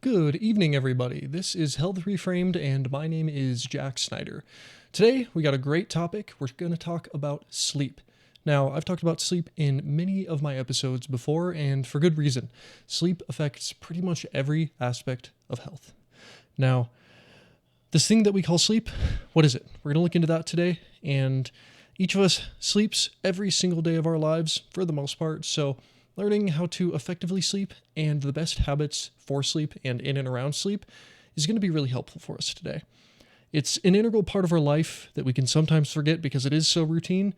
Good evening, everybody. This is Health Reframed, and my name is Jack Snyder. Today, we got a great topic. We're going to talk about sleep. Now, I've talked about sleep in many of my episodes before, and for good reason. Sleep affects pretty much every aspect of health. Now, this thing that we call sleep, what is it? We're going to look into that today, and each of us sleeps every single day of our lives for the most part, so learning how to effectively sleep and the best habits for sleep and in and around sleep is going to be really helpful for us today. It's an integral part of our life that we can sometimes forget because it is so routine.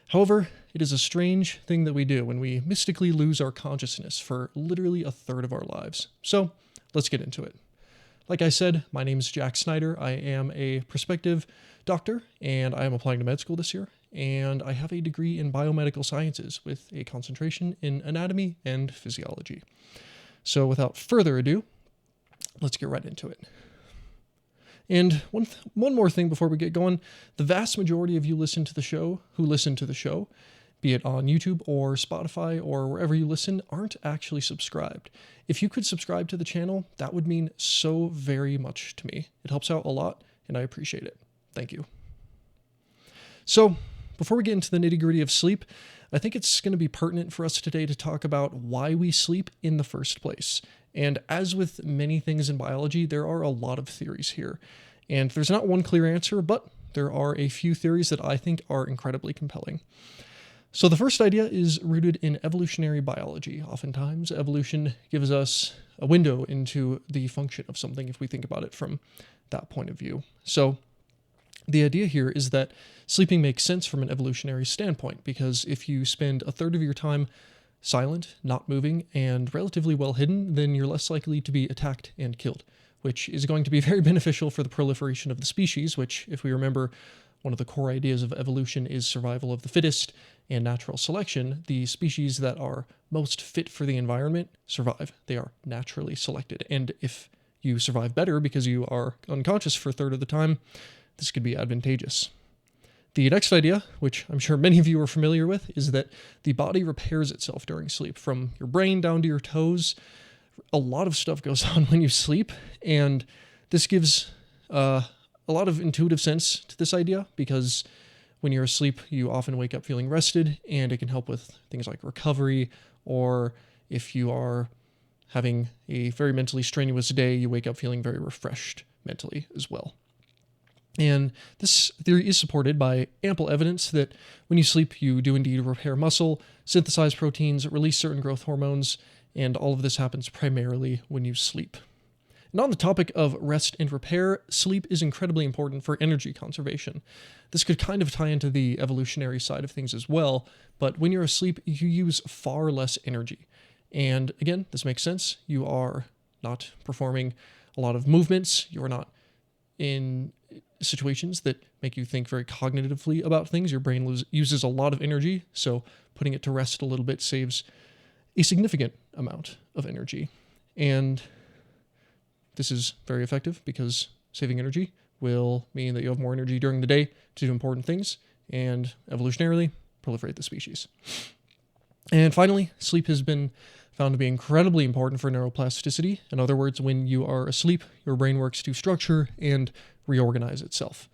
However, it is a strange thing that we do when we mystically lose our consciousness for literally a third of our lives. So let's get into it. Like I said, my name is Jack Snyder. I am a prospective doctor, and I am applying to med school this year. And I have a degree in biomedical sciences with a concentration in anatomy and physiology. So without further ado, let's get right into it. And one more thing before we get going, the vast majority of you who listen to the show, be it on YouTube or Spotify or wherever you listen, aren't actually subscribed. If you could subscribe to the channel, that would mean so very much to me. It helps out a lot, and I appreciate it. Thank you. So, before we get into the nitty-gritty of sleep, I think it's going to be pertinent for us today to talk about why we sleep in the first place. And as with many things in biology, there are a lot of theories here. And there's not one clear answer, but there are a few theories that I think are incredibly compelling. So the first idea is rooted in evolutionary biology. Oftentimes, evolution gives us a window into the function of something if we think about it from that point of view. So the idea here is that sleeping makes sense from an evolutionary standpoint, because if you spend a third of your time silent, not moving, and relatively well hidden, then you're less likely to be attacked and killed, which is going to be very beneficial for the proliferation of the species, which, if we remember, one of the core ideas of evolution is survival of the fittest and natural selection. The species that are most fit for the environment survive. They are naturally selected. And if you survive better because you are unconscious for a third of the time, this could be advantageous. The next idea, which I'm sure many of you are familiar with, is that the body repairs itself during sleep. From your brain down to your toes, a lot of stuff goes on when you sleep, and this gives a lot of intuitive sense to this idea, because when you're asleep, you often wake up feeling rested, and it can help with things like recovery, or if you are having a very mentally strenuous day, you wake up feeling very refreshed mentally as well. And this theory is supported by ample evidence that when you sleep, you do indeed repair muscle, synthesize proteins, release certain growth hormones, and all of this happens primarily when you sleep. And on the topic of rest and repair, sleep is incredibly important for energy conservation. This could kind of tie into the evolutionary side of things as well, but when you're asleep, you use far less energy. And again, this makes sense. You are not performing a lot of movements. You're not in situations that make you think very cognitively about things. Your brain uses a lot of energy, so putting it to rest a little bit saves a significant amount of energy. And this is very effective because saving energy will mean that you have more energy during the day to do important things and evolutionarily proliferate the species. And finally, sleep has been found to be incredibly important for neuroplasticity. In other words, when you are asleep, your brain works to structure and reorganize itself.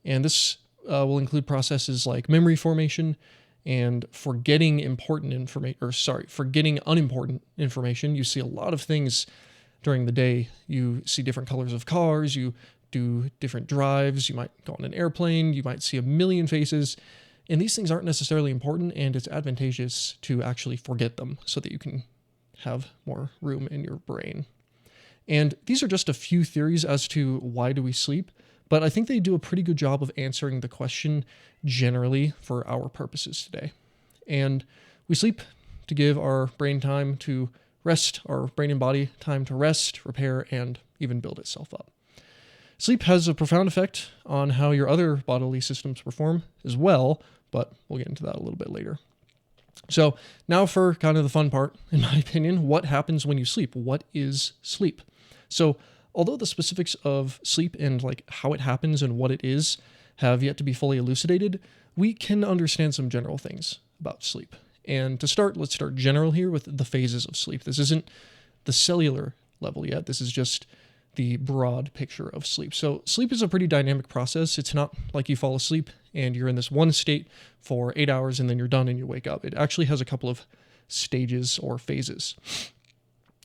And this will include processes like memory formation and forgetting unimportant information. You see a lot of things during the day. You see different colors of cars, you do different drives, you might go on an airplane, you might see a million faces, and these things aren't necessarily important, and it's advantageous to actually forget them so that you can have more room in your brain. And these are just a few theories as to why do we sleep, but I think they do a pretty good job of answering the question generally for our purposes today. And we sleep to give our brain time to rest, our brain and body time to rest, repair, and even build itself up. Sleep has a profound effect on how your other bodily systems perform as well, but we'll get into that a little bit later. So now for kind of the fun part, in my opinion, what happens when you sleep? What is sleep? So although the specifics of sleep and like how it happens and what it is have yet to be fully elucidated, we can understand some general things about sleep. And to start, let's start general here with the phases of sleep. This isn't the cellular level yet. This is just the broad picture of sleep. So sleep is a pretty dynamic process. It's not like you fall asleep and you're in this one state for 8 hours and then you're done and you wake up. It actually has a couple of stages or phases.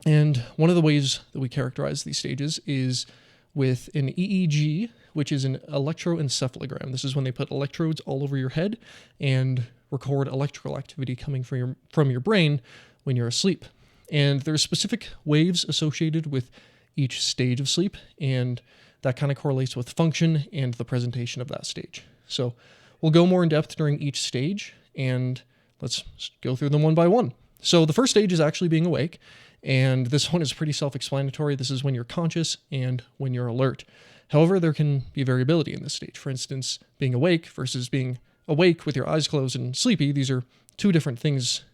And one of the ways that we characterize these stages is with an EEG, which is an electroencephalogram. This is when they put electrodes all over your head and record electrical activity coming from your brain when you're asleep. And there's specific waves associated with each stage of sleep, and that kind of correlates with function and the presentation of that stage. So we'll go more in depth during each stage, and let's go through them one by one. So the first stage is actually being awake, and this one is pretty self-explanatory. This is when you're conscious and when you're alert. However, there can be variability in this stage. For instance, being awake versus being awake with your eyes closed and sleepy, these are two different things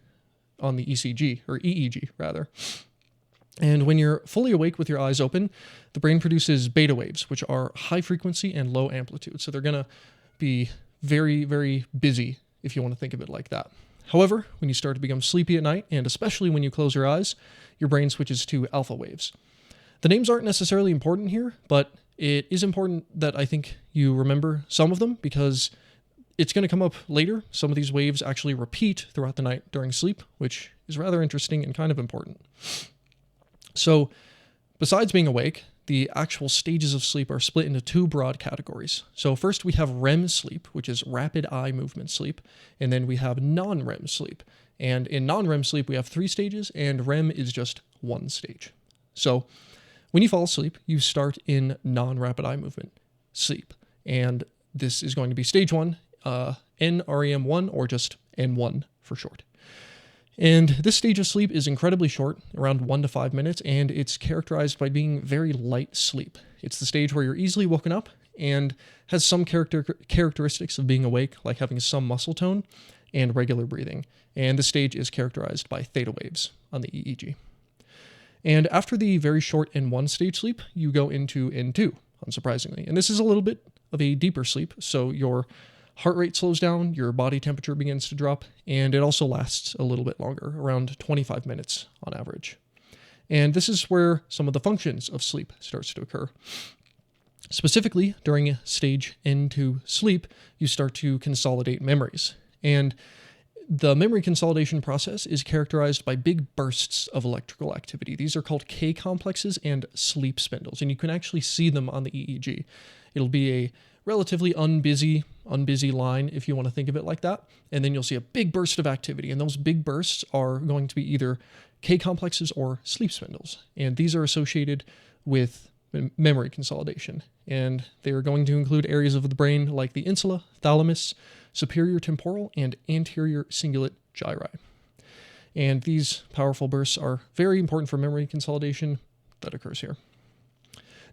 on the ECG, or EEG rather. And when you're fully awake with your eyes open, the brain produces beta waves, which are high frequency and low amplitude. So they're going to be very, very busy if you want to think of it like that. However, when you start to become sleepy at night, and especially when you close your eyes, your brain switches to alpha waves. The names aren't necessarily important here, but it is important that I think you remember some of them because it's going to come up later. Some of these waves actually repeat throughout the night during sleep, which is rather interesting and kind of important. So besides being awake, the actual stages of sleep are split into two broad categories. So first we have REM sleep, which is rapid eye movement sleep, and then we have non-REM sleep. And in non-REM sleep, we have 3 stages, and REM is just 1 stage. So when you fall asleep, you start in non-rapid eye movement sleep, and this is going to be stage 1, NREM1, or just N1 for short. And this stage of sleep is incredibly short, around 1 to 5 minutes, and it's characterized by being very light sleep. It's the stage where you're easily woken up and has some characteristics of being awake, like having some muscle tone and regular breathing. And this stage is characterized by theta waves on the EEG. And after the very short N1 stage sleep, you go into N2, unsurprisingly. And this is a little bit of a deeper sleep, so your heart rate slows down, your body temperature begins to drop, and it also lasts a little bit longer, around 25 minutes on average. And this is where some of the functions of sleep starts to occur. Specifically, during stage N2 sleep, you start to consolidate memories. And the memory consolidation process is characterized by big bursts of electrical activity. These are called K complexes and sleep spindles, and you can actually see them on the EEG. It'll be a relatively unbusy line, if you want to think of it like that. And then you'll see a big burst of activity. And those big bursts are going to be either K complexes or sleep spindles. And these are associated with memory consolidation. And they are going to include areas of the brain like the insula, thalamus, superior temporal, and anterior cingulate gyri. And these powerful bursts are very important for memory consolidation that occurs here.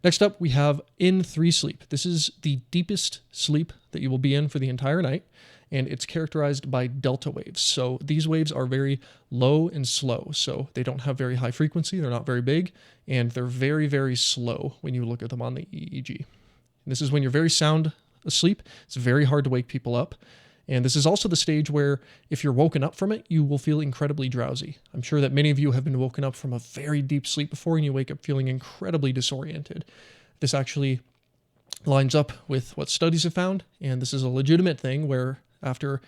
Next up, we have N3 sleep. This is the deepest sleep that you will be in for the entire night, and it's characterized by delta waves. So these waves are very low and slow, so they don't have very high frequency, they're not very big, and they're very, very slow when you look at them on the EEG. And this is when you're very sound asleep. It's very hard to wake people up. And this is also the stage where if you're woken up from it, you will feel incredibly drowsy. I'm sure that many of you have been woken up from a very deep sleep before and you wake up feeling incredibly disoriented. This actually lines up with what studies have found, and this is a legitimate thing where after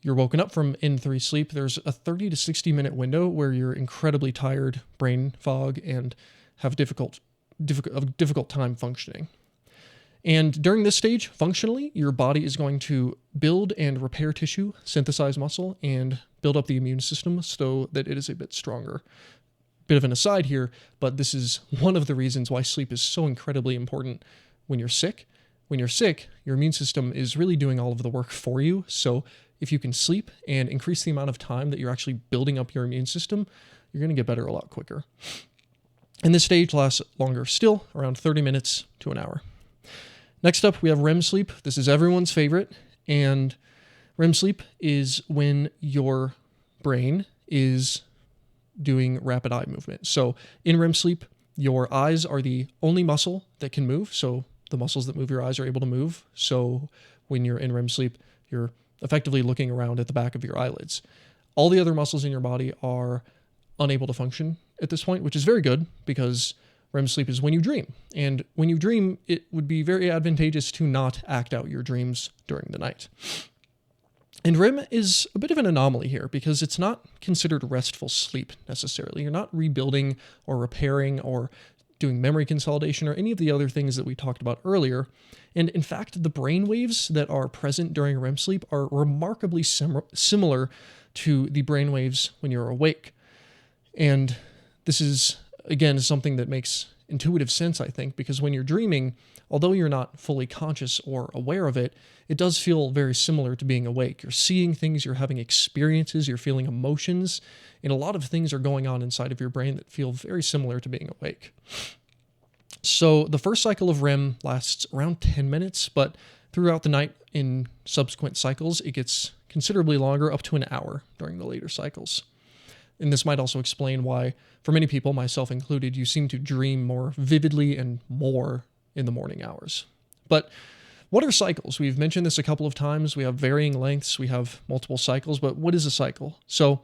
you're woken up from N3 sleep, there's a 30 to 60 minute window where you're incredibly tired, brain fog, and have a difficult time functioning. And during this stage, functionally, your body is going to build and repair tissue, synthesize muscle, and build up the immune system so that it is a bit stronger. Bit of an aside here, but this is one of the reasons why sleep is so incredibly important when you're sick. When you're sick, your immune system is really doing all of the work for you. So if you can sleep and increase the amount of time that you're actually building up your immune system, you're going to get better a lot quicker. And this stage lasts longer still, around 30 minutes to an hour. Next up, we have REM sleep. This is everyone's favorite. And REM sleep is when your brain is doing rapid eye movement. So in REM sleep, your eyes are the only muscle that can move. So the muscles that move your eyes are able to move. So when you're in REM sleep, you're effectively looking around at the back of your eyelids. All the other muscles in your body are unable to function at this point, which is very good because REM sleep is when you dream. And when you dream, it would be very advantageous to not act out your dreams during the night. And REM is a bit of an anomaly here because it's not considered restful sleep necessarily. You're not rebuilding or repairing or doing memory consolidation or any of the other things that we talked about earlier. And in fact, the brain waves that are present during REM sleep are remarkably similar to the brain waves when you're awake. And this is, again, something that makes intuitive sense, I think, because when you're dreaming, although you're not fully conscious or aware of it, it does feel very similar to being awake. You're seeing things, you're having experiences, you're feeling emotions, and a lot of things are going on inside of your brain that feel very similar to being awake. So the first cycle of REM lasts around 10 minutes, but throughout the night in subsequent cycles, it gets considerably longer, up to an hour during the later cycles. And this might also explain why, for many people, myself included, you seem to dream more vividly and more in the morning hours. But what are cycles? We've mentioned this a couple of times. We have varying lengths, we have multiple cycles, but what is a cycle? So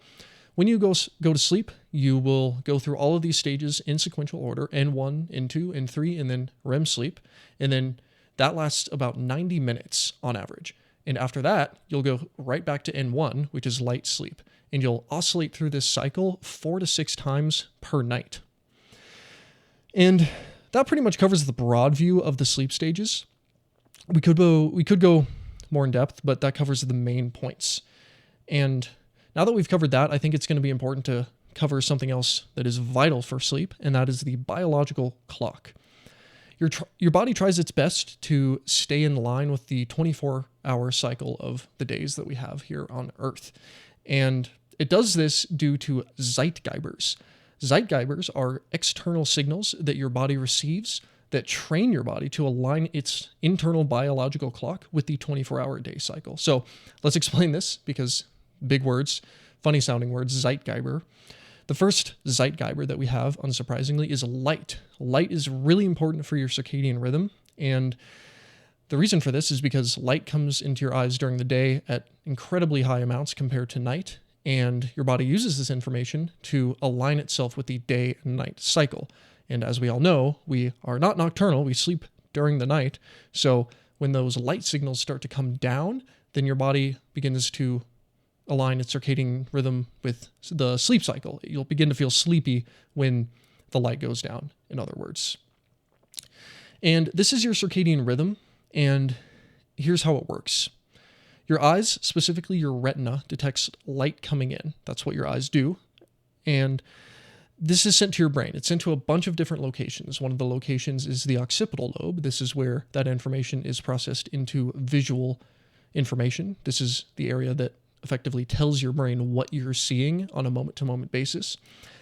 when you go to sleep, you will go through all of these stages in sequential order, N1, N2, N3, and then REM sleep. And then that lasts about 90 minutes on average. And after that, you'll go right back to N1, which is light sleep. And you'll oscillate through this cycle 4 to 6 times per night. And that pretty much covers the broad view of the sleep stages. We could go more in depth, but that covers the main points. And now that we've covered that, I think it's going to be important to cover something else that is vital for sleep, and that is the biological clock. Your body tries its best to stay in line with the 24-hour cycle of the days that we have here on Earth. And it does this due to Zeitgebers. Zeitgebers are external signals that your body receives that train your body to align its internal biological clock with the 24-hour day cycle. So let's explain this because big words, funny sounding words, Zeitgeber. The first Zeitgeber that we have, unsurprisingly, is light. Light is really important for your circadian rhythm, and the reason for this is because light comes into your eyes during the day at incredibly high amounts compared to night, and your body uses this information to align itself with the day and night cycle. And as we all know, we are not nocturnal, we sleep during the night, so when those light signals start to come down, then your body begins to align its circadian rhythm with the sleep cycle. You'll begin to feel sleepy when the light goes down, in other words. And this is your circadian rhythm, and here's how it works. Your eyes, specifically your retina, detects light coming in. That's what your eyes do. And this is sent to your brain. It's sent to a bunch of different locations. One of the locations is the occipital lobe. This is where that information is processed into visual information. This is the area that effectively tells your brain what you're seeing on a moment-to-moment basis.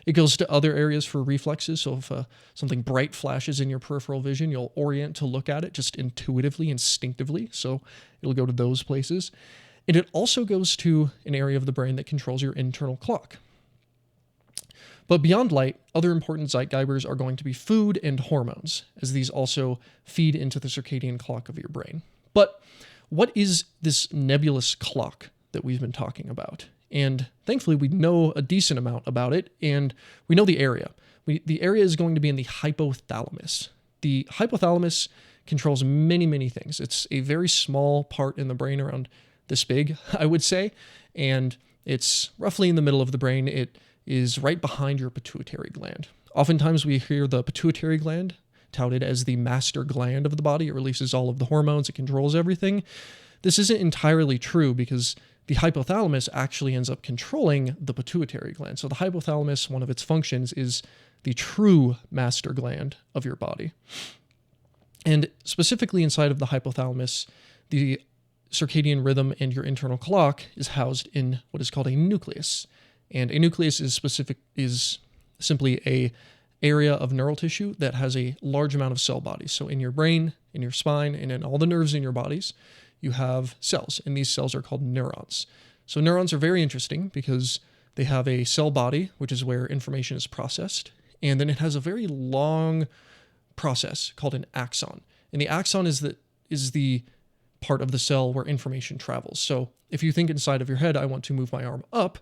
It goes to other areas for reflexes, so if something bright flashes in your peripheral vision, you'll orient to look at it just intuitively, instinctively, so it'll go to those places. And it also goes to an area of the brain that controls your internal clock. But beyond light, other important Zeitgebers are going to be food and hormones, as these also feed into the circadian clock of your brain. But what is this nebulous clock that we've been talking about? And thankfully, we know a decent amount about it, and we know the area. The area is going to be in the hypothalamus. The hypothalamus controls many, many things. It's a very small part in the brain, around this big, I would say, and it's roughly in the middle of the brain. It is right behind your pituitary gland. Oftentimes, we hear the pituitary gland touted as the master gland of the body. It releases all of the hormones. It controls everything. This isn't entirely true because the hypothalamus actually ends up controlling the pituitary gland. So the hypothalamus, one of its functions, is the true master gland of your body. And specifically inside of the hypothalamus, the circadian rhythm and your internal clock is housed in what is called a nucleus. And a nucleus is simply a area of neural tissue that has a large amount of cell bodies. So in your brain, in your spine, and in all the nerves in your bodies, you have cells, and these cells are called neurons. So neurons are very interesting because they have a cell body, which is where information is processed, and then it has a very long process called an axon. And the axon is the part of the cell where information travels. So if you think inside of your head, I want to move my arm up,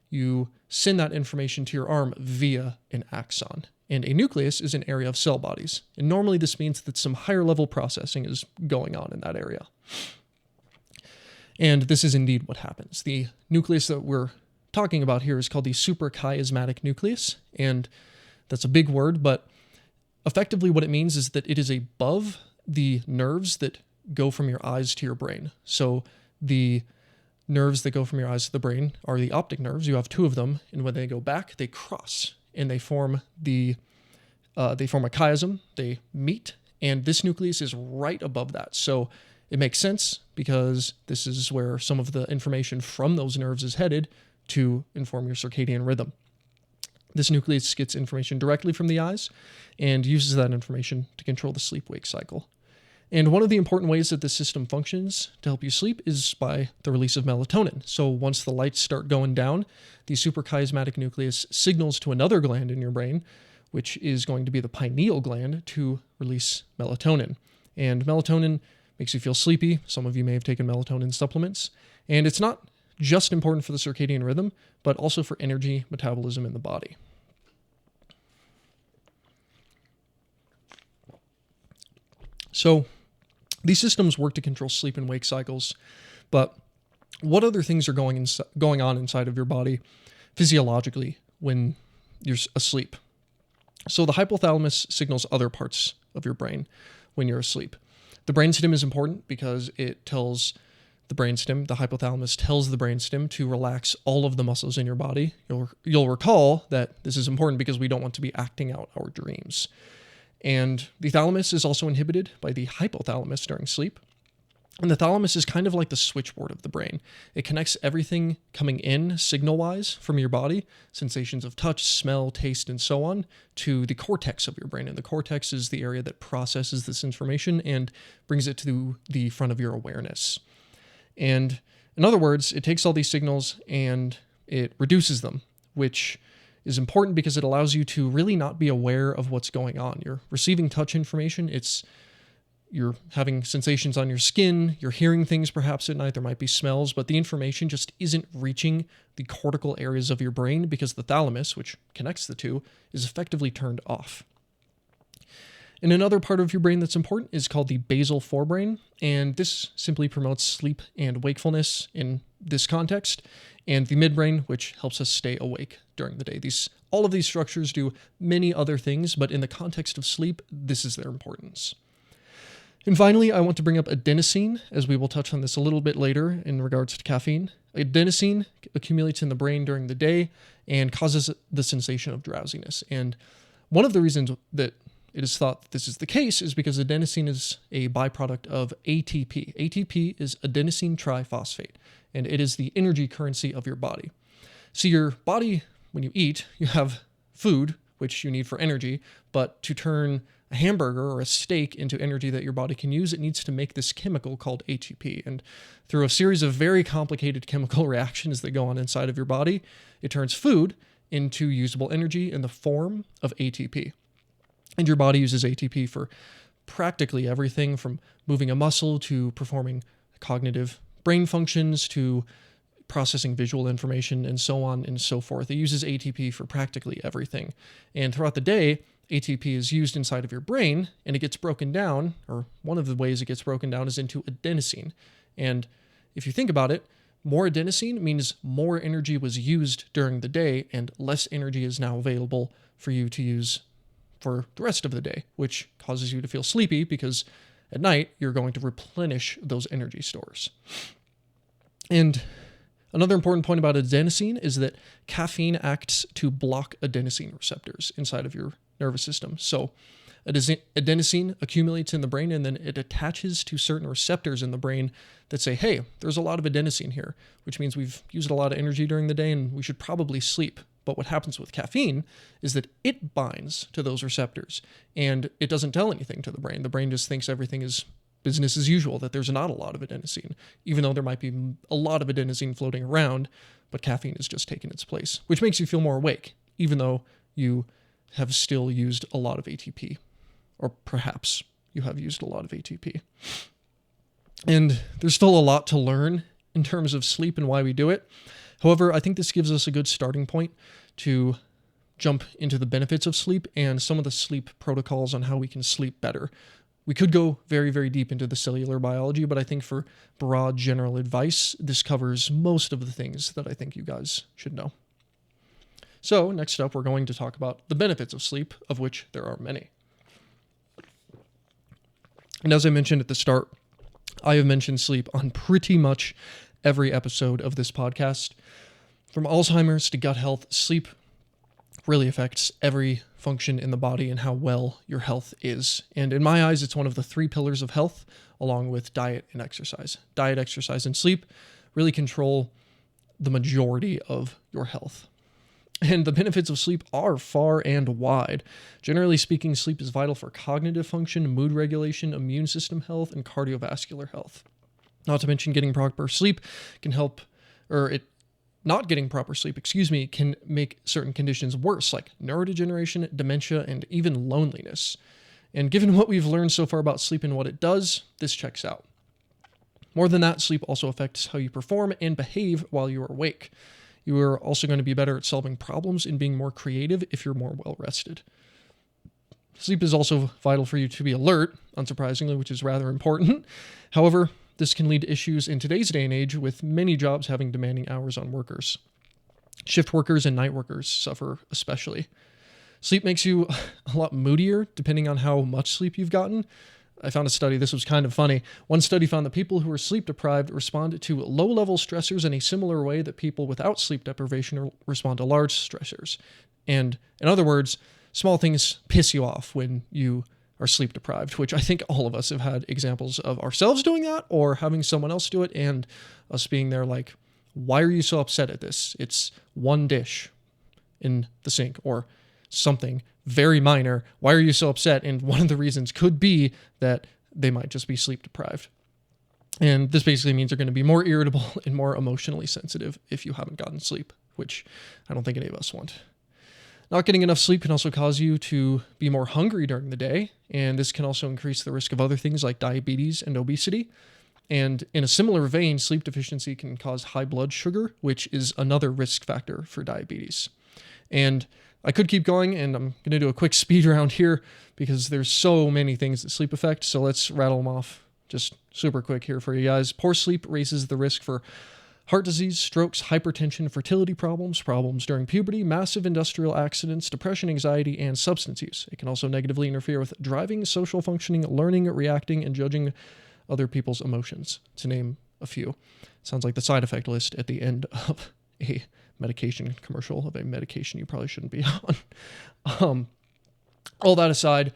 you send that information to your arm via an axon. And a nucleus is an area of cell bodies. And normally this means that some higher level processing is going on in that area. And this is indeed what happens. The nucleus that we're talking about here is called the suprachiasmatic nucleus. And that's a big word, but effectively what it means is that it is above the nerves that go from your eyes to your brain. So the nerves that go from your eyes to the brain are the optic nerves. You have two of them, and when they go back, they cross and they form a chiasm. They meet, and this nucleus is right above that. So it makes sense because this is where some of the information from those nerves is headed to inform your circadian rhythm. This nucleus gets information directly from the eyes and uses that information to control the sleep-wake cycle. And one of the important ways that this system functions to help you sleep is by the release of melatonin. So once the lights start going down, the suprachiasmatic nucleus signals to another gland in your brain, which is going to be the pineal gland, to release melatonin. And melatonin makes you feel sleepy. Some of you may have taken melatonin supplements. And it's not just important for the circadian rhythm, but also for energy metabolism in the body. So these systems work to control sleep and wake cycles, but what other things are going on inside of your body physiologically when you're asleep? So the hypothalamus signals other parts of your brain when you're asleep. The brainstem is important because it tells the hypothalamus tells the brainstem to relax all of the muscles in your body. You'll recall that this is important because we don't want to be acting out our dreams. And the thalamus is also inhibited by the hypothalamus during sleep. And the thalamus is kind of like the switchboard of the brain. It connects everything coming in signal-wise from your body, sensations of touch, smell, taste, and so on, to the cortex of your brain. And the cortex is the area that processes this information and brings it to the front of your awareness. And in other words, it takes all these signals and it reduces them, which is important because it allows you to really not be aware of what's going on. You're receiving touch information. You're having sensations on your skin. You're hearing things perhaps at night. There might be smells, but the information just isn't reaching the cortical areas of your brain because the thalamus, which connects the two, is effectively turned off. And another part of your brain that's important is called the basal forebrain, and this simply promotes sleep and wakefulness in this context, and the midbrain, which helps us stay awake during the day. All of these structures do many other things, but in the context of sleep, this is their importance. And finally, I want to bring up adenosine, as we will touch on this a little bit later in regards to caffeine. Adenosine accumulates in the brain during the day and causes the sensation of drowsiness. And one of the reasons that it is thought that this is the case is because adenosine is a byproduct of ATP. ATP is adenosine triphosphate, and it is the energy currency of your body. So your body, when you eat, you have food, which you need for energy, but to turn a hamburger or a steak into energy that your body can use, it needs to make this chemical called ATP. And through a series of very complicated chemical reactions that go on inside of your body, it turns food into usable energy in the form of ATP. And your body uses ATP for practically everything from moving a muscle to performing cognitive brain functions to processing visual information and so on and so forth. It uses ATP for practically everything. And throughout the day, ATP is used inside of your brain and it gets broken down, or one of the ways it gets broken down is into adenosine. And if you think about it, more adenosine means more energy was used during the day and less energy is now available for you to use for the rest of the day, which causes you to feel sleepy because at night you're going to replenish those energy stores. And another important point about adenosine is that caffeine acts to block adenosine receptors inside of your nervous system. So adenosine accumulates in the brain and then it attaches to certain receptors in the brain that say, hey, there's a lot of adenosine here, which means we've used a lot of energy during the day and we should probably sleep. But what happens with caffeine is that it binds to those receptors and it doesn't tell anything to the brain. The brain just thinks everything is business as usual, that there's not a lot of adenosine, even though there might be a lot of adenosine floating around, but caffeine has just taken its place, which makes you feel more awake, even though you have still used a lot of ATP, or perhaps you have used a lot of ATP. And there's still a lot to learn in terms of sleep and why we do it. However, I think this gives us a good starting point to jump into the benefits of sleep and some of the sleep protocols on how we can sleep better. We could go very, very deep into the cellular biology, but I think for broad general advice, this covers most of the things that I think you guys should know. So next up, we're going to talk about the benefits of sleep, of which there are many. And as I mentioned at the start, I have mentioned sleep on pretty much every episode of this podcast. From Alzheimer's to gut health, sleep really affects every function in the body and how well your health is. And in my eyes, it's one of the 3 pillars of health, along with diet and exercise. Diet, exercise, and sleep really control the majority of your health. And the benefits of sleep are far and wide. Generally speaking, sleep is vital for cognitive function, mood regulation, immune system health, and cardiovascular health. Not to mention getting proper sleep can help, not getting proper sleep, can make certain conditions worse, like neurodegeneration, dementia, and even loneliness. And given what we've learned so far about sleep and what it does, this checks out. More than that, sleep also affects how you perform and behave while you are awake. You are also going to be better at solving problems and being more creative if you're more well-rested. Sleep is also vital for you to be alert, unsurprisingly, which is rather important. However, this can lead to issues in today's day and age with many jobs having demanding hours on workers. Shift workers and night workers suffer especially. Sleep makes you a lot moodier depending on how much sleep you've gotten. I found a study, this was kind of funny. One study found that people who are sleep deprived respond to low-level stressors in a similar way that people without sleep deprivation respond to large stressors. And in other words, small things piss you off when you are sleep deprived, which I think all of us have had examples of ourselves doing that or having someone else do it and us being there like, why are you so upset at this? It's one dish in the sink or something very minor. Why are you so upset? And one of the reasons could be that they might just be sleep deprived. And this basically means they're going to be more irritable and more emotionally sensitive if you haven't gotten sleep, which I don't think any of us want. Not getting enough sleep can also cause you to be more hungry during the day, and this can also increase the risk of other things like diabetes and obesity. And in a similar vein, sleep deficiency can cause high blood sugar, which is another risk factor for diabetes. And I could keep going, and I'm going to do a quick speed round here because there's so many things that sleep affect, so let's rattle them off just super quick here for you guys. Poor sleep raises the risk for heart disease, strokes, hypertension, fertility problems, problems during puberty, massive industrial accidents, depression, anxiety, and substance use. It can also negatively interfere with driving, social functioning, learning, reacting, and judging other people's emotions, to name a few. Sounds like the side effect list at the end of a medication commercial of a medication you probably shouldn't be on. All that aside,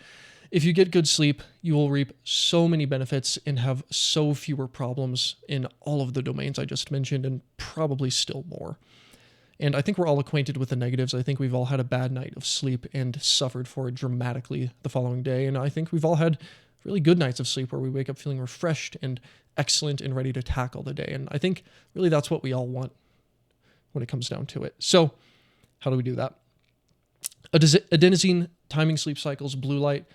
if you get good sleep, you will reap so many benefits and have so fewer problems in all of the domains I just mentioned, and probably still more. And I think we're all acquainted with the negatives. I think we've all had a bad night of sleep and suffered for it dramatically the following day. And I think we've all had really good nights of sleep where we wake up feeling refreshed and excellent and ready to tackle the day. And I think really that's what we all want when it comes down to it. So how do we do that? Adenosine, timing sleep cycles, blue light,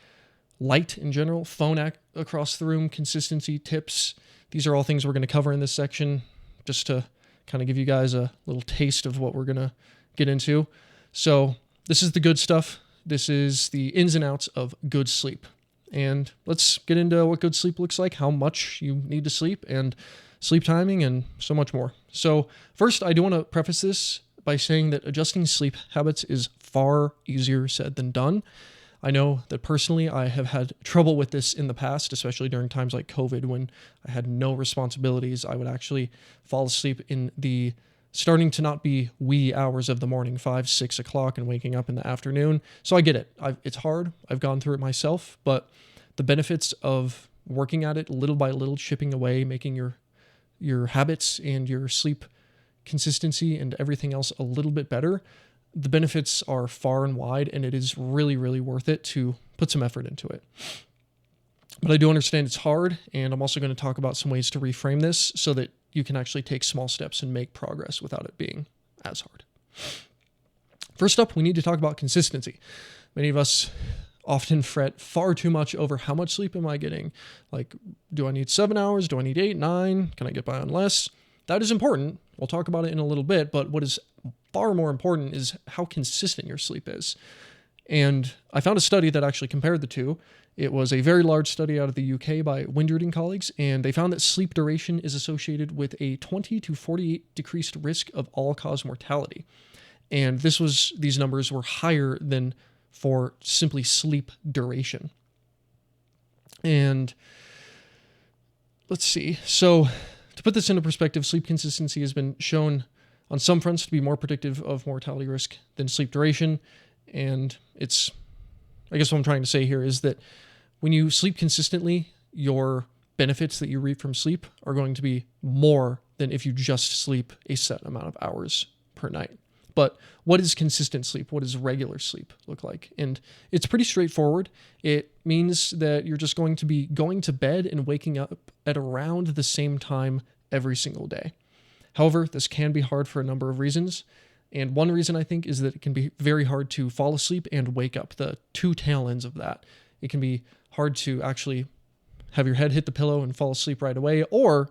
light in general, phone across the room, consistency, tips. These are all things we're going to cover in this section just to kind of give you guys a little taste of what we're going to get into. So this is the good stuff. This is the ins and outs of good sleep. And let's get into what good sleep looks like, how much you need to sleep, and sleep timing, and so much more. So first, I do want to preface this by saying that adjusting sleep habits is far easier said than done. I know that personally I have had trouble with this in the past, especially during times like COVID when I had no responsibilities. I would actually fall asleep in the starting to not be wee hours of the morning, 5, 6 o'clock, and waking up in the afternoon. So I get it. It's hard. I've gone through it myself, but the benefits of working at it little by little, chipping away, making your habits and your sleep consistency and everything else a little bit better, the benefits are far and wide, and it is really, really worth it to put some effort into it. But I do understand it's hard, and I'm also going to talk about some ways to reframe this so that you can actually take small steps and make progress without it being as hard. First up, we need to talk about consistency. Many of us often fret far too much over how much sleep am I getting? Like, do I need 7 hours? Do I need 8, 9? Can I get by on less? that is important. We'll talk about it in a little bit, but what is far more important is how consistent your sleep is. And I found a study that actually compared the two. It was a very large study out of the UK by Windred and colleagues, and they found that sleep duration is associated with a 20 to 48 decreased risk of all-cause mortality. And these numbers were higher than for simply sleep duration. And let's see. So to put this into perspective, sleep consistency has been shown on some fronts to be more predictive of mortality risk than sleep duration. And I guess what I'm trying to say here is that when you sleep consistently, your benefits that you reap from sleep are going to be more than if you just sleep a set amount of hours per night. But what is consistent sleep? What does regular sleep look like? And it's pretty straightforward. It means that you're just going to be going to bed and waking up at around the same time every single day. However, this can be hard for a number of reasons. And one reason I think is that it can be very hard to fall asleep and wake up, the two tail ends of that. It can be hard to actually have your head hit the pillow and fall asleep right away, or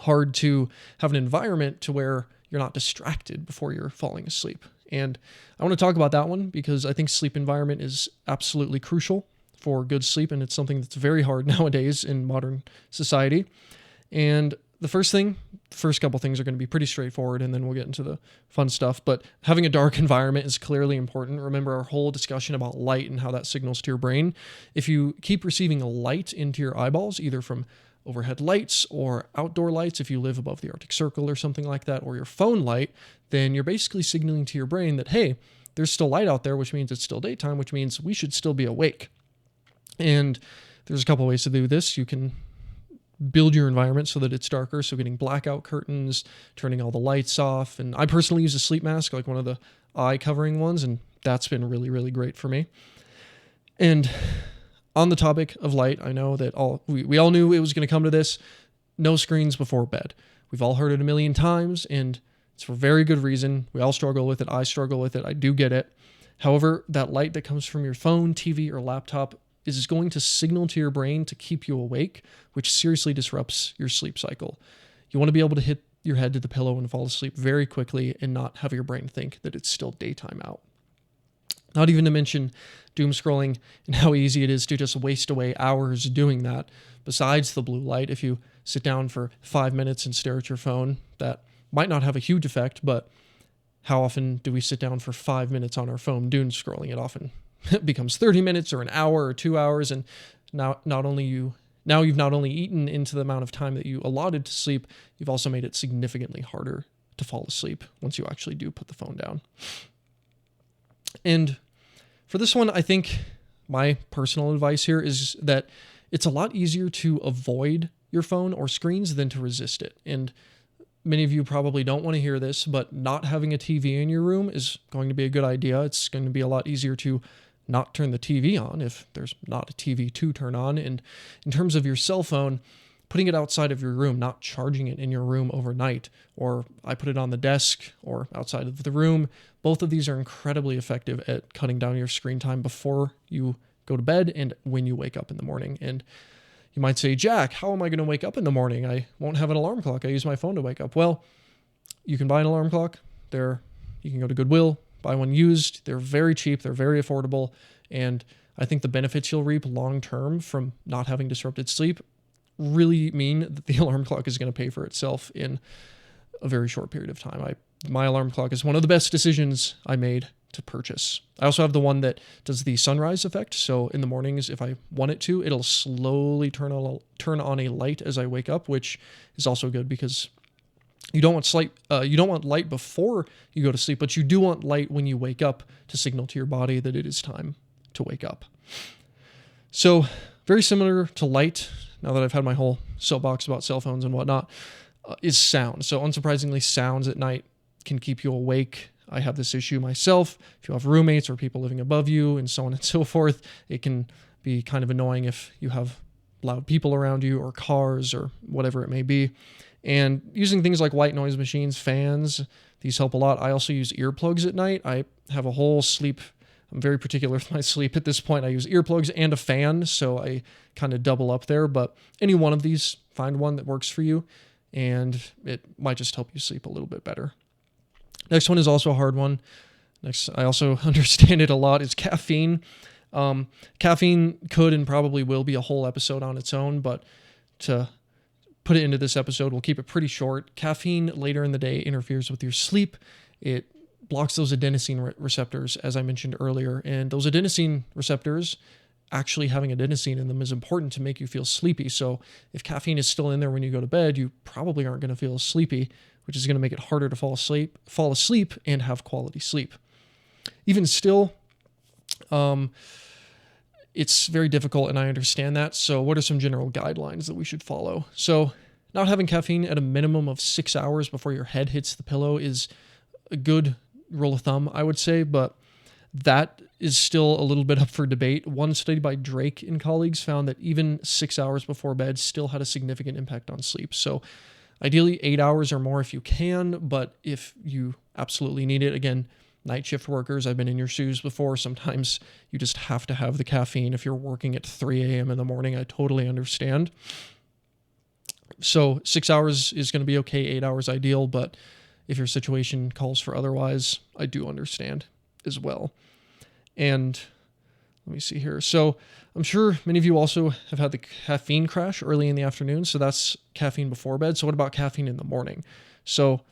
hard to have an environment to where you're not distracted before you're falling asleep. And I want to talk about that one because I think sleep environment is absolutely crucial for good sleep, and it's something that's very hard nowadays in modern society. And the first couple things are going to be pretty straightforward, and then we'll get into the fun stuff. But having a dark environment is clearly important. Remember our whole discussion about light and how that signals to your brain. If you keep receiving light into your eyeballs, either from overhead lights or outdoor lights, if you live above the Arctic Circle or something like that, or your phone light, then you're basically signaling to your brain that, hey, there's still light out there, which means it's still daytime, which means we should still be awake. And there's a couple ways to do this. You can build your environment so that it's darker, so getting blackout curtains, turning all the lights off. And I personally use a sleep mask, like one of the eye covering ones, and that's been really, really great for me. And on the topic of light, I know that we all knew it was going to come to this. No screens before bed. We've all heard it a million times, and it's for very good reason. We all struggle with it. I struggle with it. I do get it. However, that light that comes from your phone, TV, or laptop is going to signal to your brain to keep you awake, which seriously disrupts your sleep cycle. You want to be able to hit your head to the pillow and fall asleep very quickly and not have your brain think that it's still daytime out. Not even to mention doom scrolling and how easy it is to just waste away hours doing that. Besides the blue light, if you sit down for 5 minutes and stare at your phone, that might not have a huge effect, but how often do we sit down for 5 minutes on our phone doom scrolling? It often becomes 30 minutes or an hour or 2 hours, and now you've not only eaten into the amount of time that you allotted to sleep, you've also made it significantly harder to fall asleep once you actually do put the phone down. And for this one, I think my personal advice here is that it's a lot easier to avoid your phone or screens than to resist it. And many of you probably don't want to hear this, but not having a TV in your room is going to be a good idea. It's going to be a lot easier to not turn the TV on if there's not a TV to turn on. And in terms of your cell phone, putting it outside of your room, not charging it in your room overnight, or I put it on the desk or outside of the room. Both of these are incredibly effective at cutting down your screen time before you go to bed and when you wake up in the morning. And you might say, Jack, how am I going to wake up in the morning? I won't have an alarm clock. I use my phone to wake up. Well, you can buy an alarm clock. You can go to Goodwill, buy one used. They're very cheap. They're very affordable. And I think the benefits you'll reap long-term from not having disrupted sleep really mean that the alarm clock is going to pay for itself in a very short period of time. My alarm clock is one of the best decisions I made to purchase. I also have the one that does the sunrise effect. So in the mornings, if I want it to, it'll slowly turn on a light as I wake up, which is also good because you don't want light before you go to sleep, but you do want light when you wake up to signal to your body that it is time to wake up. So very similar to light, now that I've had my whole soapbox about cell phones and whatnot, is sound. So unsurprisingly, sounds at night can keep you awake. I have this issue myself. If you have roommates or people living above you and so on and so forth, it can be kind of annoying if you have loud people around you or cars or whatever it may be. And using things like white noise machines, fans, these help a lot. I also use earplugs at night. I have a whole sleep. I'm very particular with my sleep at this point. I use earplugs and a fan, so I kind of double up there. But any one of these, find one that works for you. and it might just help you sleep a little bit better. Next one is also a hard one. Next, I also understand it a lot, is caffeine. Caffeine could and probably will be a whole episode on its own, but to put it into this episode, we'll keep it pretty short. Caffeine later in the day interferes with your sleep. It blocks those adenosine receptors, as I mentioned earlier, and those adenosine receptors, actually having adenosine in them is important to make you feel sleepy. So if caffeine is still in there when you go to bed, you probably aren't going to feel sleepy, which is going to make it harder to fall asleep and have quality sleep. Even still, it's very difficult, and I understand that. So what are some general guidelines that we should follow? So not having caffeine at a minimum of 6 hours before your head hits the pillow is a good rule of thumb, I would say, but that is still a little bit up for debate. One study by Drake and colleagues found that even 6 hours before bed still had a significant impact on sleep. So ideally 8 hours or more if you can, but if you absolutely need it, again, night shift workers, I've been in your shoes before. Sometimes you just have to have the caffeine. If you're working at 3 a.m. in the morning, I totally understand. So 6 hours is going to be okay, 8 hours ideal, but if your situation calls for otherwise, I do understand as well. And let me see here. So I'm sure many of you also have had the caffeine crash early in the afternoon. So that's caffeine before bed. So what about caffeine in the morning? So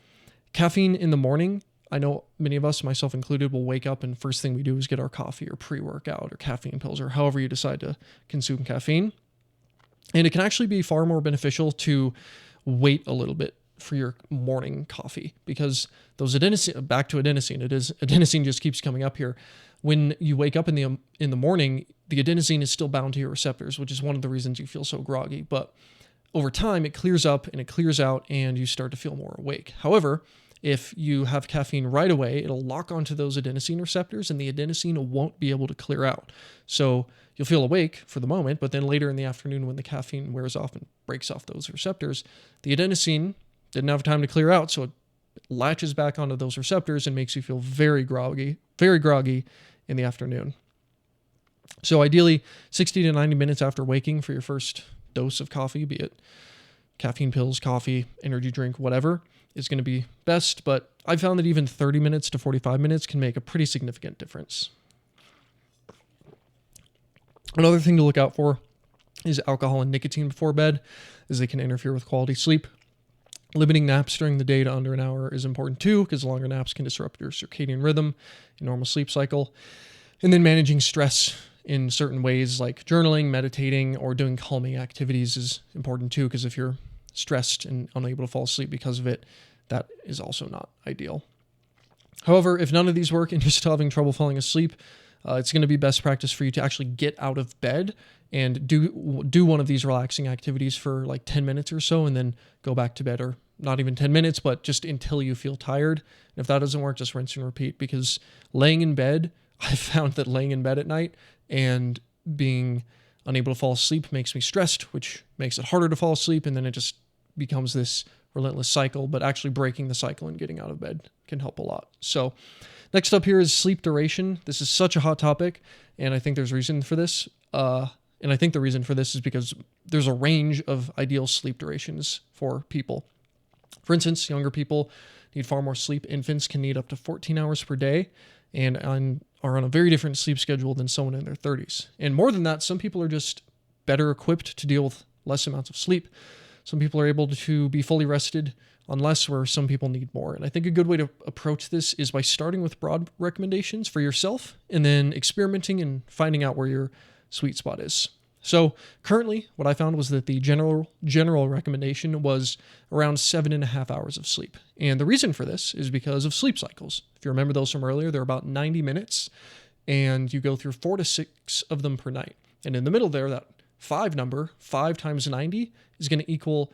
caffeine in the morning, I know many of us, myself included, will wake up and first thing we do is get our coffee or pre-workout or caffeine pills or however you decide to consume caffeine. And it can actually be far more beneficial to wait a little bit for your morning coffee, because those adenosine, back to adenosine, adenosine just keeps coming up here. When you wake up in the morning, the adenosine is still bound to your receptors, which is one of the reasons you feel so groggy. But over time, it clears up and it clears out and you start to feel more awake. However, if you have caffeine right away, it'll lock onto those adenosine receptors and the adenosine won't be able to clear out. So you'll feel awake for the moment, but then later in the afternoon when the caffeine wears off and breaks off those receptors, the adenosine didn't have time to clear out, so it latches back onto those receptors and makes you feel very groggy in the afternoon. So ideally, 60 to 90 minutes after waking for your first dose of coffee, be it caffeine pills, coffee, energy drink, whatever, is going to be best. But I've found that even 30 minutes to 45 minutes can make a pretty significant difference. Another thing to look out for is alcohol and nicotine before bed, as they can interfere with quality sleep. Limiting naps during the day to under an hour is important too, because longer naps can disrupt your circadian rhythm and normal sleep cycle. And then managing stress in certain ways like journaling, meditating, or doing calming activities is important too, because if you're stressed and unable to fall asleep because of it, that is also not ideal. However, if none of these work and you're still having trouble falling asleep, it's going to be best practice for you to actually get out of bed and do one of these relaxing activities for like 10 minutes or so, and then go back to bed, or not even 10 minutes, but just until you feel tired. And if that doesn't work, just rinse and repeat, because laying in bed, I've found that laying in bed at night and being unable to fall asleep makes me stressed, which makes it harder to fall asleep, and then it just becomes this relentless cycle. But actually breaking the cycle and getting out of bed can help a lot. So next up here is sleep duration. This is such a hot topic, and I think there's reason for this. And I think the reason for this is because there's a range of ideal sleep durations for people. For instance, younger people need far more sleep. Infants can need up to 14 hours per day and are on a very different sleep schedule than someone in their 30s. And more than that, some people are just better equipped to deal with less amounts of sleep. Some people are able to be fully rested on less, where some people need more. And I think a good way to approach this is by starting with broad recommendations for yourself and then experimenting and finding out where your sweet spot is. So currently, what I found was that the general recommendation was around 7.5 hours of sleep. And the reason for this is because of sleep cycles. If you remember those from earlier, they're about 90 minutes, and you go through 4 to 6 of them per night. And in the middle there, that 5 number, 5 times 90, is going to equal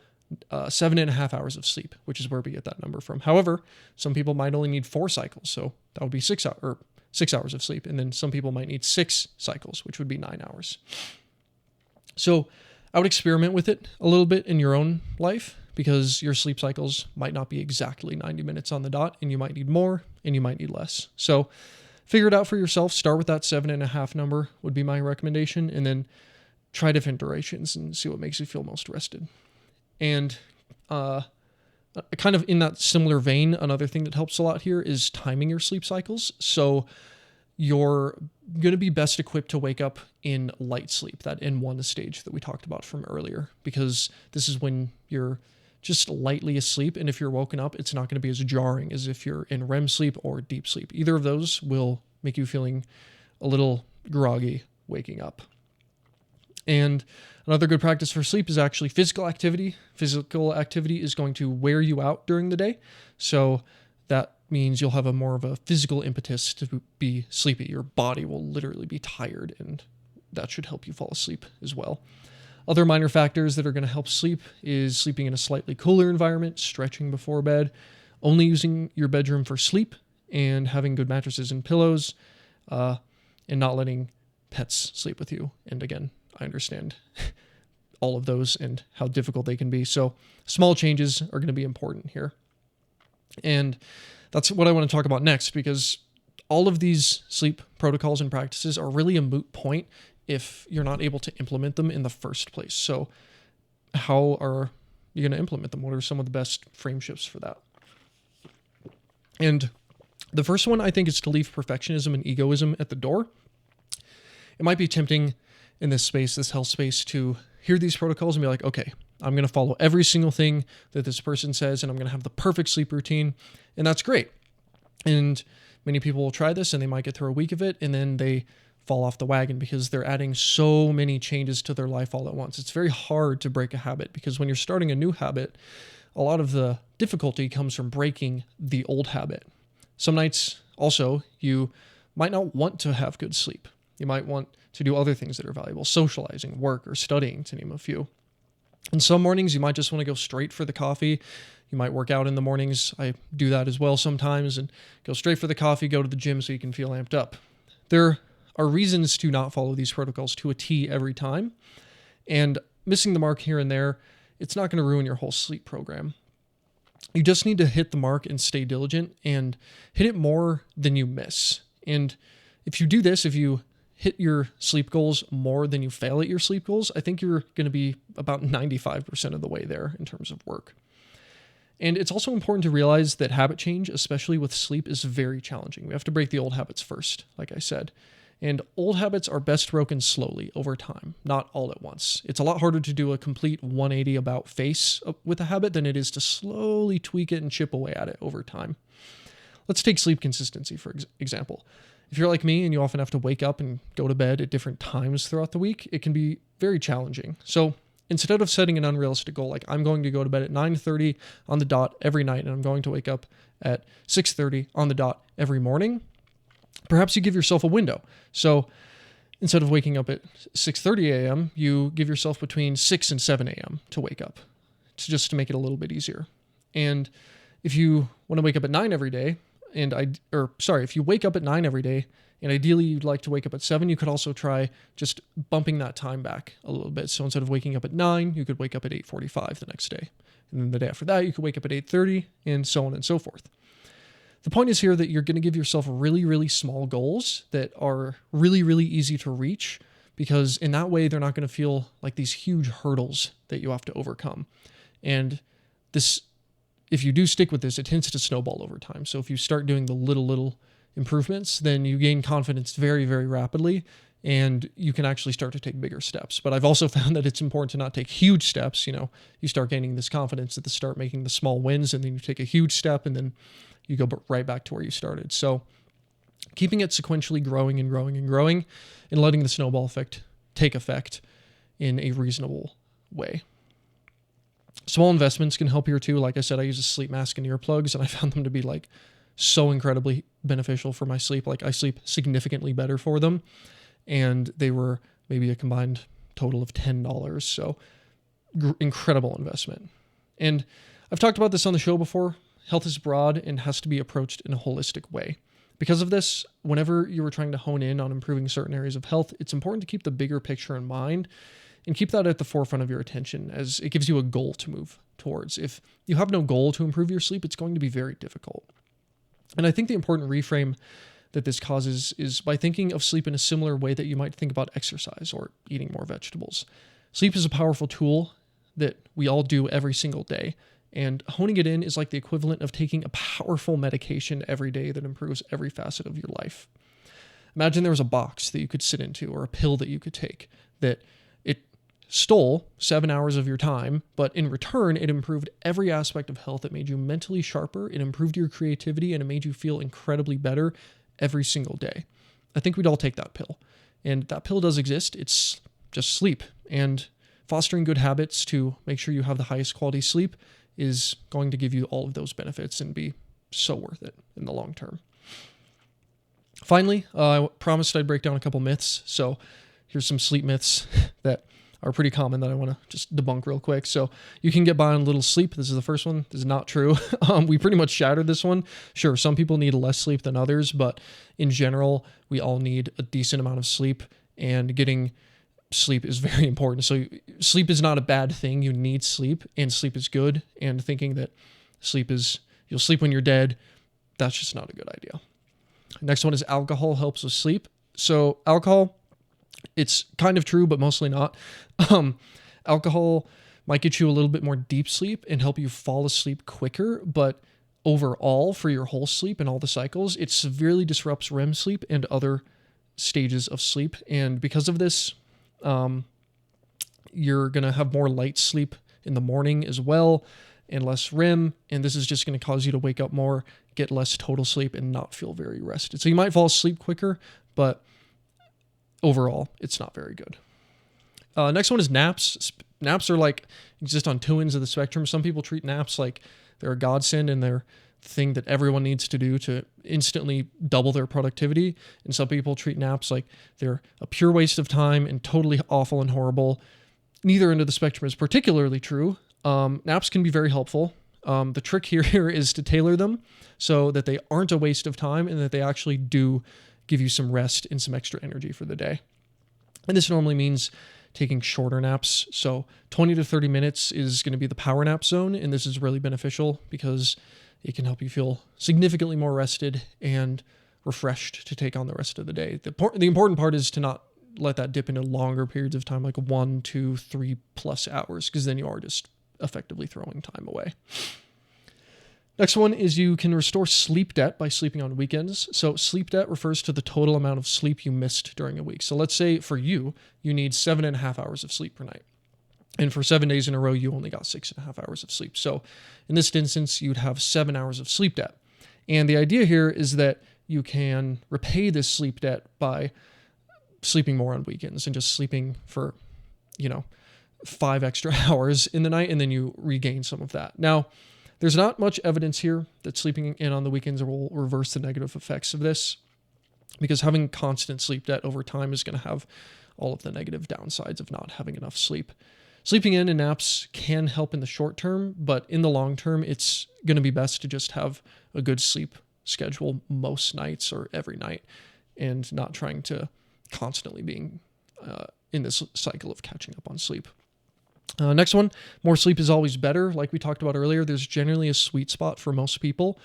7.5 hours of sleep, which is where we get that number from. However, some people might only need 4 cycles, so that would be 6 hours of sleep. And then some people might need 6 cycles, which would be 9 hours. So I would experiment with it a little bit in your own life, because your sleep cycles might not be exactly 90 minutes on the dot, and you might need more and you might need less. So figure it out for yourself. Start with that 7.5 number would be my recommendation, and then try different durations and see what makes you feel most rested. And kind of in that similar vein, another thing that helps a lot here is timing your sleep cycles. So you're going to be best equipped to wake up in light sleep, that N1 stage that we talked about from earlier, because this is when you're just lightly asleep. And if you're woken up, it's not going to be as jarring as if you're in REM sleep or deep sleep. Either of those will make you feeling a little groggy waking up. And another good practice for sleep is actually physical activity. Physical activity is going to wear you out during the day. So that means you'll have a more of a physical impetus to be sleepy. Your body will literally be tired, and that should help you fall asleep as well. Other minor factors that are going to help sleep is sleeping in a slightly cooler environment, stretching before bed, only using your bedroom for sleep, and having good mattresses and pillows, and not letting pets sleep with you. And again, I understand all of those and how difficult they can be. So small changes are going to be important here. And that's what I want to talk about next, because all of these sleep protocols and practices are really a moot point if you're not able to implement them in the first place. So how are you going to implement them? What are some of the best frame shifts for that? And the first one, I think, is to leave perfectionism and egoism at the door. It might be tempting in this space, this health space, to hear these protocols and be like, okay, I'm going to follow every single thing that this person says, and I'm going to have the perfect sleep routine. And that's great. And many people will try this and they might get through a week of it, and then they fall off the wagon because they're adding so many changes to their life all at once. It's very hard to break a habit, because when you're starting a new habit, a lot of the difficulty comes from breaking the old habit. Some nights also, you might not want to have good sleep. You might want to do other things that are valuable, socializing, work, or studying, to name a few. And some mornings, you might just want to go straight for the coffee. You might work out in the mornings. I do that as well sometimes, and go straight for the coffee, go to the gym so you can feel amped up. There are reasons to not follow these protocols to a T every time, and missing the mark here and there, it's not going to ruin your whole sleep program. You just need to hit the mark and stay diligent and hit it more than you miss. And if you do this, if you hit your sleep goals more than you fail at your sleep goals, I think you're going to be about 95% of the way there in terms of work. And it's also important to realize that habit change, especially with sleep, is very challenging. We have to break the old habits first, like I said. And old habits are best broken slowly over time, not all at once. It's a lot harder to do a complete 180 about face with a habit than it is to slowly tweak it and chip away at it over time. Let's take sleep consistency, for example. If you're like me and you often have to wake up and go to bed at different times throughout the week, it can be very challenging. So instead of setting an unrealistic goal, like I'm going to go to bed at 9:30 on the dot every night, and I'm going to wake up at 6:30 on the dot every morning, perhaps you give yourself a window. So instead of waking up at 6:30 a.m., you give yourself between 6 and 7 a.m. to wake up. It's just to make it a little bit easier. And if you want to wake up at 9 every day, if you wake up at 9 every day, and ideally you'd like to wake up at 7, you could also try just bumping that time back a little bit. So instead of waking up at 9, you could wake up at 8:45 the next day. And then the day after that, you could wake up at 8:30, and so on and so forth. The point is here that you're going to give yourself really, really small goals that are really, really easy to reach, because in that way, they're not going to feel like these huge hurdles that you have to overcome. And this, if you do stick with this, it tends to snowball over time. So if you start doing the little improvements, then you gain confidence very, very rapidly, and you can actually start to take bigger steps. But I've also found that it's important to not take huge steps. You start gaining this confidence at the start, making the small wins, and then you take a huge step, and then you go right back to where you started. So keeping it sequentially growing and growing and growing, and letting the snowball effect take effect in a reasonable way. Small investments can help here too. Like I said, I use a sleep mask and earplugs, and I found them to be so incredibly beneficial for my sleep. I sleep significantly better for them, and they were maybe a combined total of $10. So incredible investment. And I've talked about this on the show before. Health is broad and has to be approached in a holistic way. Because of this, whenever you are trying to hone in on improving certain areas of health, it's important to keep the bigger picture in mind and keep that at the forefront of your attention, as it gives you a goal to move towards. If you have no goal to improve your sleep, it's going to be very difficult. And I think the important reframe that this causes is by thinking of sleep in a similar way that you might think about exercise or eating more vegetables. Sleep is a powerful tool that we all do every single day, And honing it in is like the equivalent of taking a powerful medication every day that improves every facet of your life. Imagine there was a box that you could sit into or a pill that you could take that it stole 7 hours of your time, but in return, it improved every aspect of health. It made you mentally sharper, it improved your creativity, and it made you feel incredibly better every single day. I think we'd all take that pill. And that pill does exist. It's just sleep. And fostering good habits to make sure you have the highest quality sleep is going to give you all of those benefits and be so worth it in the long term. Finally, I promised I'd break down a couple myths. So here's some sleep myths that are pretty common that I want to just debunk real quick. So you can get by on little sleep. This is the first one. This is not true. We pretty much shattered this one. Sure, some people need less sleep than others, but in general, we all need a decent amount of sleep, and getting sleep is very important. So sleep is not a bad thing. You need sleep, and sleep is good. And thinking that you'll sleep when you're dead, that's just not a good idea. Next one is alcohol helps with sleep. So alcohol, it's kind of true, but mostly not. Alcohol might get you a little bit more deep sleep and help you fall asleep quicker, but overall, for your whole sleep and all the cycles, it severely disrupts REM sleep and other stages of sleep. And because of this, you're going to have more light sleep in the morning as well and less REM. And this is just going to cause you to wake up more, get less total sleep, and not feel very rested. So you might fall asleep quicker, but overall, it's not very good. Next one is naps. Naps are exist on two ends of the spectrum. Some people treat naps like they're a godsend and they're the thing that everyone needs to do to instantly double their productivity. And some people treat naps like they're a pure waste of time and totally awful and horrible. Neither end of the spectrum is particularly true. Naps can be very helpful. The trick here is to tailor them so that they aren't a waste of time and that they actually do give you some rest and some extra energy for the day. And this normally means taking shorter naps. So 20 to 30 minutes is going to be the power nap zone. And this is really beneficial because it can help you feel significantly more rested and refreshed to take on the rest of the day. The important part is to not let that dip into longer periods of time, like 1, 2, 3+ hours, because then you are just effectively throwing time away. Next one is you can restore sleep debt by sleeping on weekends. So sleep debt refers to the total amount of sleep you missed during a week. So let's say for you need 7.5 hours of sleep per night. And for 7 days in a row, you only got 6.5 hours of sleep. So in this instance, you'd have 7 hours of sleep debt. And the idea here is that you can repay this sleep debt by sleeping more on weekends and just sleeping for, 5 extra hours in the night, and then you regain some of that. Now, there's not much evidence here that sleeping in on the weekends will reverse the negative effects of this, because having constant sleep debt over time is going to have all of the negative downsides of not having enough sleep. Sleeping in and naps can help in the short term, but in the long term, it's going to be best to just have a good sleep schedule most nights or every night, and not trying to constantly being in this cycle of catching up on sleep. Next one, more sleep is always better. Like we talked about earlier, there's generally a sweet spot for most people,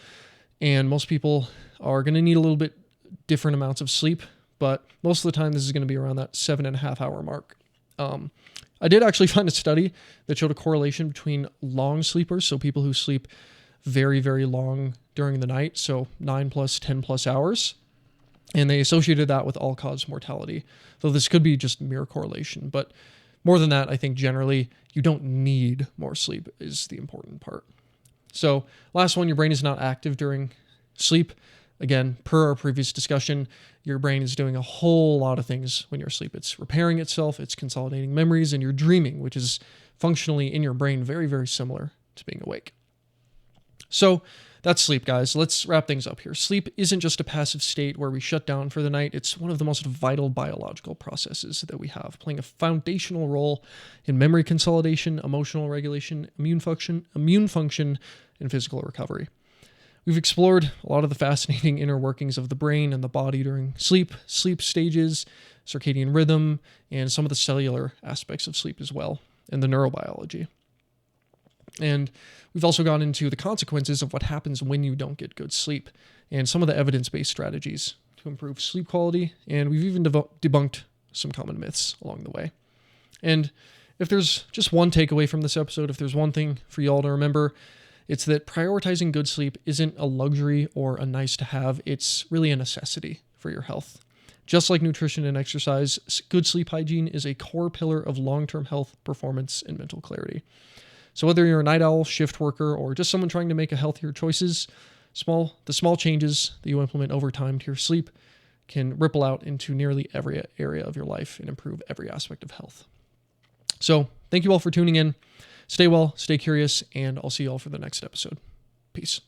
and most people are going to need a little bit different amounts of sleep, but most of the time this is going to be around that 7.5 hour mark. I did actually find a study that showed a correlation between long sleepers, so people who sleep very, very long during the night, so 9+, 10+ hours, and they associated that with all-cause mortality. Though this could be just mere correlation, but more than that, I think generally you don't need more sleep is the important part. So last one, your brain is not active during sleep. Again, per our previous discussion, your brain is doing a whole lot of things when you're asleep. It's repairing itself, it's consolidating memories, and you're dreaming, which is functionally in your brain very, very similar to being awake. So that's sleep, guys. Let's wrap things up here. Sleep isn't just a passive state where we shut down for the night. It's one of the most vital biological processes that we have, playing a foundational role in memory consolidation, emotional regulation, immune function, and physical recovery. We've explored a lot of the fascinating inner workings of the brain and the body during sleep stages, circadian rhythm, and some of the cellular aspects of sleep as well, and the neurobiology. And we've also gone into the consequences of what happens when you don't get good sleep and some of the evidence-based strategies to improve sleep quality. And we've even debunked some common myths along the way. And if there's just one takeaway from this episode, if there's one thing for y'all to remember, it's that prioritizing good sleep isn't a luxury or a nice to have. It's really a necessity for your health. Just like nutrition and exercise, good sleep hygiene is a core pillar of long-term health, performance, and mental clarity. So whether you're a night owl, shift worker, or just someone trying to make a healthier choices, the small changes that you implement over time to your sleep can ripple out into nearly every area of your life and improve every aspect of health. So thank you all for tuning in. Stay well, stay curious, and I'll see you all for the next episode. Peace.